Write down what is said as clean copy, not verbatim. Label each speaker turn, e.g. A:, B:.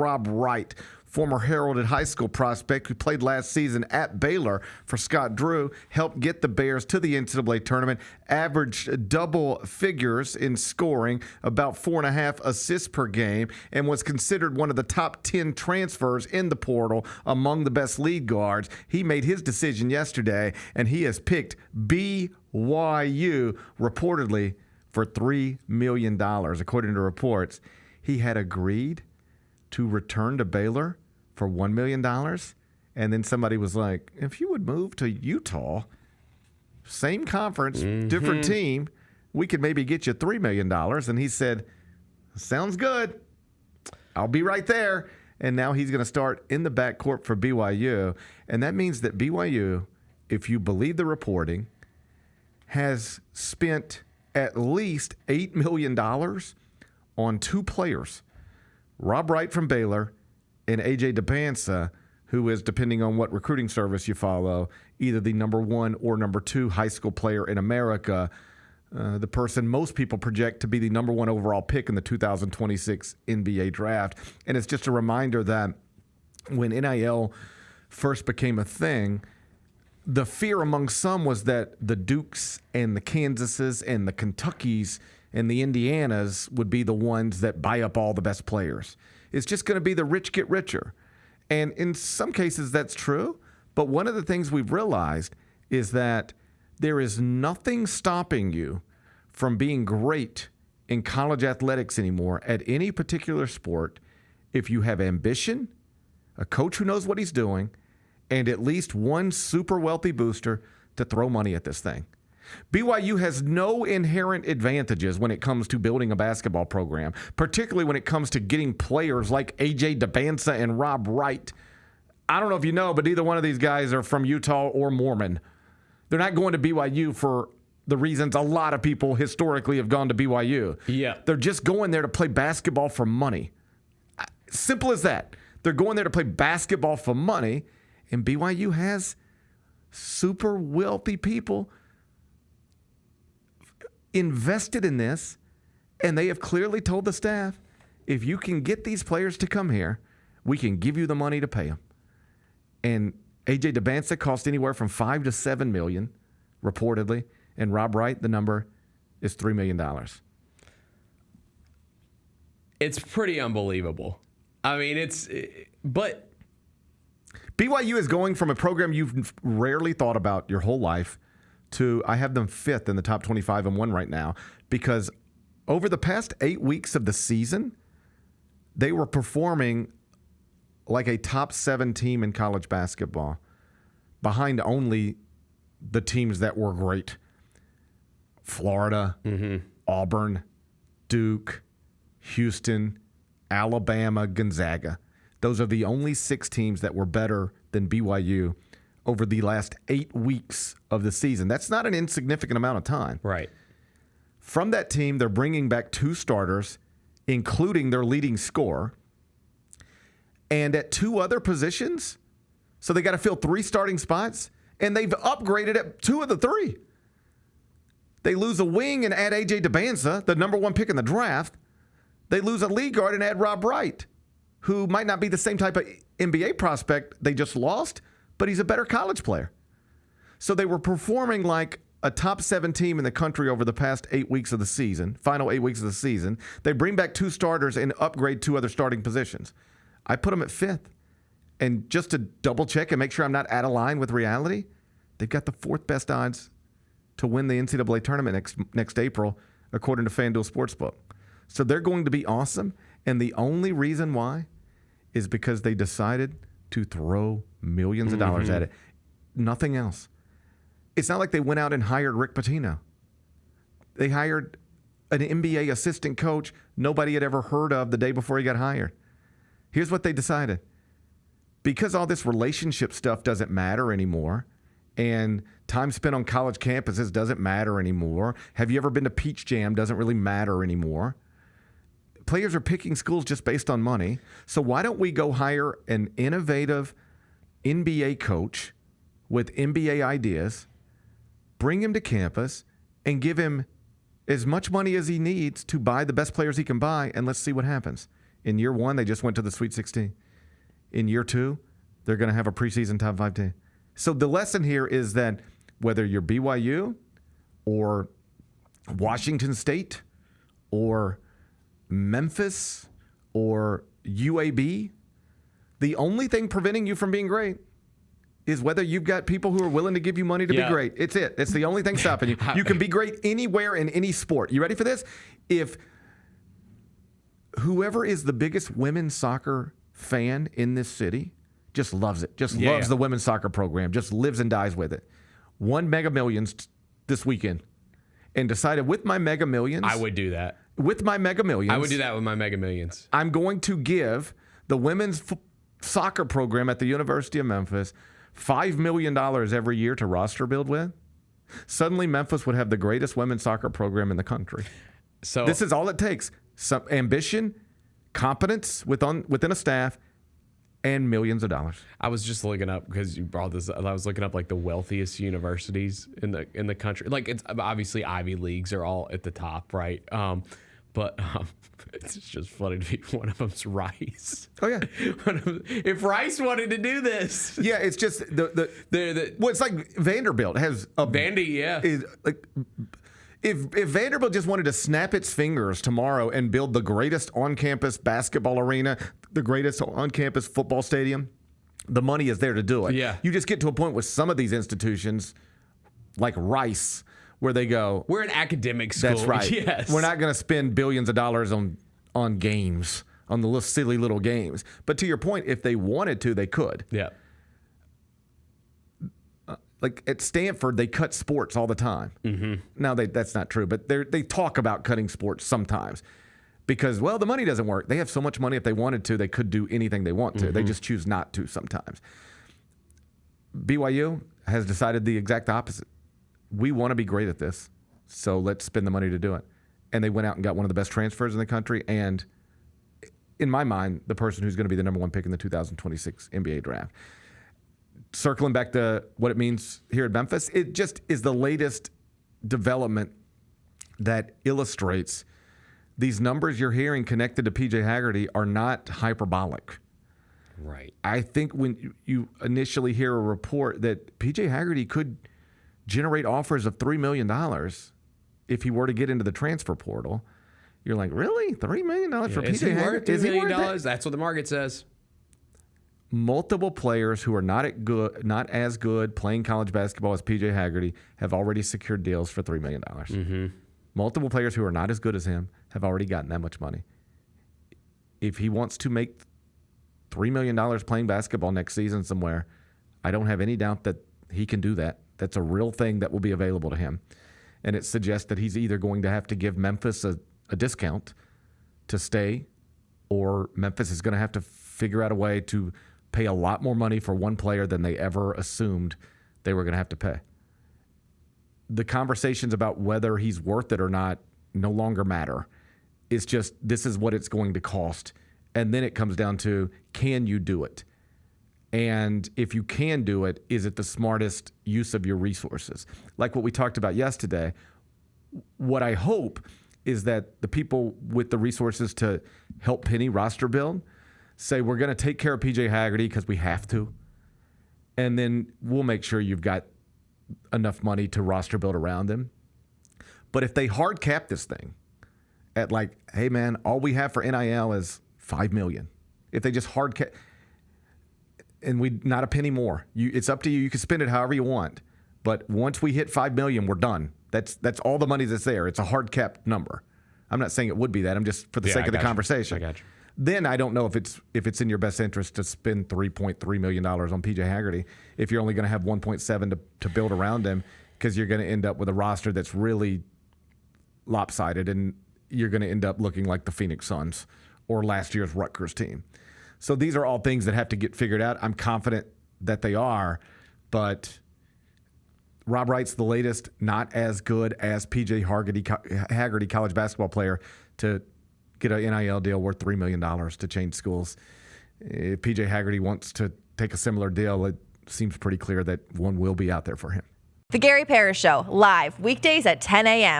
A: Rob Wright, former heralded high school prospect who played last season at Baylor for Scott Drew, helped get the Bears to the NCAA tournament, averaged double figures in scoring, about 4.5 assists per game, and was considered one of the top 10 transfers in the portal among the best lead guards. He made his decision yesterday, and he has picked BYU reportedly for $3 million. According to reports, he had agreed to return to Baylor for $1 million. And then somebody was like, if you would move to Utah, same conference, different team, we could maybe get you $3 million. And he said, sounds good. I'll be right there. And now he's going to start in the backcourt for BYU. And that means that BYU, if you believe the reporting, has spent at least $8 million on 2 players, Rob Wright from Baylor and AJ Dybantsa, who is, depending on what recruiting service you follow, either the number 1 or number 2 high school player in America, the person most people project to be the number 1 overall pick in the 2026 NBA draft. And it's just a reminder that when NIL first became a thing, the fear among some was that the Dukes and the Kansases and the Kentuckys and the Indianas would be the ones that buy up all the best players. It's just going to be the rich get richer. And in some cases, that's true. But one of the things we've realized is that there is nothing stopping you from being great in college athletics anymore at any particular sport if you have ambition, a coach who knows what he's doing, and at least one super wealthy booster to throw money at this thing. BYU has no inherent advantages when it comes to building a basketball program, particularly when it comes to getting players like AJ Dybantsa and Rob Wright. I don't know if you know, but either one of these guys are from Utah or Mormon. They're not going to BYU for the reasons a lot of people historically have gone to BYU.
B: Yeah.
A: They're just going there to play basketball for money. Simple as that. They're going there to play basketball for money, and BYU has super wealthy people invested in this, and they have clearly told the staff, if you can get these players to come here, we can give you the money to pay them. And AJ Dybantsa cost anywhere from $5 to $7 million, reportedly, and Rob Wright, the number is $3 million.
B: It's pretty unbelievable. I mean, but
A: BYU is going from a program you've rarely thought about your whole life to, I have them 5th in the top 25 and 1 right now, because over the past 8 weeks of the season, they were performing like a top 7 team in college basketball, behind only the teams that were great. Florida, Auburn, Duke, Houston, Alabama, Gonzaga. Those are the only 6 teams that were better than BYU over the last 8 weeks of the season. That's not an insignificant amount of time.
B: Right.
A: From that team, they're bringing back 2 starters, including their leading scorer. And at 2 other positions, so they got to fill 3 starting spots, and they've upgraded at 2 of the 3. They lose a wing and add AJ Dybantsa, the number 1 pick in the draft. They lose a lead guard and add Rob Wright, who might not be the same type of NBA prospect they just lost, but he's a better college player. So they were performing like a top 7 team in the country over the past 8 weeks of the season, final 8 weeks of the season. They bring back 2 starters and upgrade 2 other starting positions. I put them at 5th. And just to double check and make sure I'm not out of line with reality, they've got the 4th best odds to win the NCAA tournament next April, according to FanDuel Sportsbook. So they're going to be awesome. And the only reason why is because they decided to throw millions of dollars at it. Nothing else. It's not like they went out and hired Rick Pitino. They hired an NBA assistant coach nobody had ever heard of the day before he got hired. Here's what they decided. Because all this relationship stuff doesn't matter anymore, and time spent on college campuses doesn't matter anymore, have you ever been to Peach Jam doesn't really matter anymore. Players are picking schools just based on money. So why don't we go hire an innovative NBA coach with NBA ideas, bring him to campus, and give him as much money as he needs to buy the best players he can buy, and let's see what happens. In year one, they just went to the Sweet 16. In year two, they're going to have a preseason top 5 team. So the lesson here is that whether you're BYU or Washington State or Memphis or UAB, the only thing preventing you from being great is whether you've got people who are willing to give you money to be great. It's it. It's the only thing stopping you. You can be great anywhere in any sport. You ready for this? If whoever is the biggest women's soccer fan in this city just loves it, just loves the women's soccer program, just lives and dies with it, won Mega Millions this weekend and decided with my Mega Millions.
B: I would do that.
A: With my Mega Millions.
B: I would do that with my Mega Millions.
A: I'm going to give the women's soccer program at the University of Memphis $5 million every year to roster build with. Suddenly, Memphis would have the greatest women's soccer program in the country. So this is all it takes. Some ambition, competence within a staff, and millions of dollars. I
B: was just looking up, because you brought this up, I was looking up like the wealthiest universities in the country. Like, it's obviously Ivy Leagues are all at the top, right? But it's just funny to be one of them's Rice.
A: Oh yeah.
B: If Rice wanted to do this,
A: yeah, it's just well, it's like Vanderbilt has a
B: Vandy, yeah.
A: Is like, if Vanderbilt just wanted to snap its fingers tomorrow and build the greatest on-campus basketball arena, the greatest on-campus football stadium, the money is there to do it.
B: Yeah.
A: You just get to a point with some of these institutions, like Rice, where they go,
B: we're an academic school.
A: That's right.
B: Yes.
A: We're not going to spend billions of dollars on games, on the little silly little games. But to your point, if they wanted to, they could.
B: Yeah.
A: Like at Stanford, they cut sports all the time.
B: Mm-hmm.
A: Now, that's not true, but they talk about cutting sports sometimes because, well, the money doesn't work. They have so much money, if they wanted to, they could do anything they want to. Mm-hmm. They just choose not to sometimes. BYU has decided the exact opposite. We want to be great at this, so let's spend the money to do it. And they went out and got one of the best transfers in the country, and in my mind, the person who's going to be the number 1 pick in the 2026 NBA draft. Circling back to what it means here at Memphis, it just is the latest development that illustrates these numbers you're hearing connected to PJ Hagerty are not hyperbolic.
B: Right.
A: I think when you initially hear a report that PJ Hagerty could generate offers of $3 million if he were to get into the transfer portal, you're like, really? $3 million for PJ Hagerty?
B: Is he worth $3 million? That's what the market says.
A: Multiple players who are not as good playing college basketball as PJ Hagerty have already secured deals for $3 million.
B: Mm-hmm.
A: Multiple players who are not as good as him have already gotten that much money. If he wants to make $3 million playing basketball next season somewhere, I don't have any doubt that he can do that. That's a real thing that will be available to him. And it suggests that he's either going to have to give Memphis a discount to stay, or Memphis is going to have to figure out a way to pay a lot more money for one player than they ever assumed they were going to have to pay. The conversations about whether he's worth it or not no longer matter. It's just, this is what it's going to cost. And then it comes down to, can you do it? And if you can do it, is it the smartest use of your resources? Like what we talked about yesterday, what I hope is that the people with the resources to help Penny roster build say, we're going to take care of PJ Hagerty because we have to, and then we'll make sure you've got enough money to roster build around him. But if they hard cap this thing at like, hey man, all we have for NIL is $5 million. If they just hard cap, and we not a penny more, it's up to you. You can spend it however you want. But once we hit $5 million, we're done. That's all the money that's there. It's a hard capped number. I'm not saying it would be that. I'm just for the sake of the conversation.
B: I got you.
A: Then I don't know if it's in your best interest to spend $3.3 million on PJ Hagerty if you're only going to have 1.7 to build around him, because you're going to end up with a roster that's really lopsided, and you're going to end up looking like the Phoenix Suns or last year's Rutgers team. So these are all things that have to get figured out. I'm confident that they are, but Rob Wright's the latest, not as good as PJ Hagerty college basketball player to get an NIL deal worth $3 million to change schools. If PJ Hagerty wants to take a similar deal, it seems pretty clear that one will be out there for him.
C: The Gary Parrish Show, live weekdays at 10 a.m.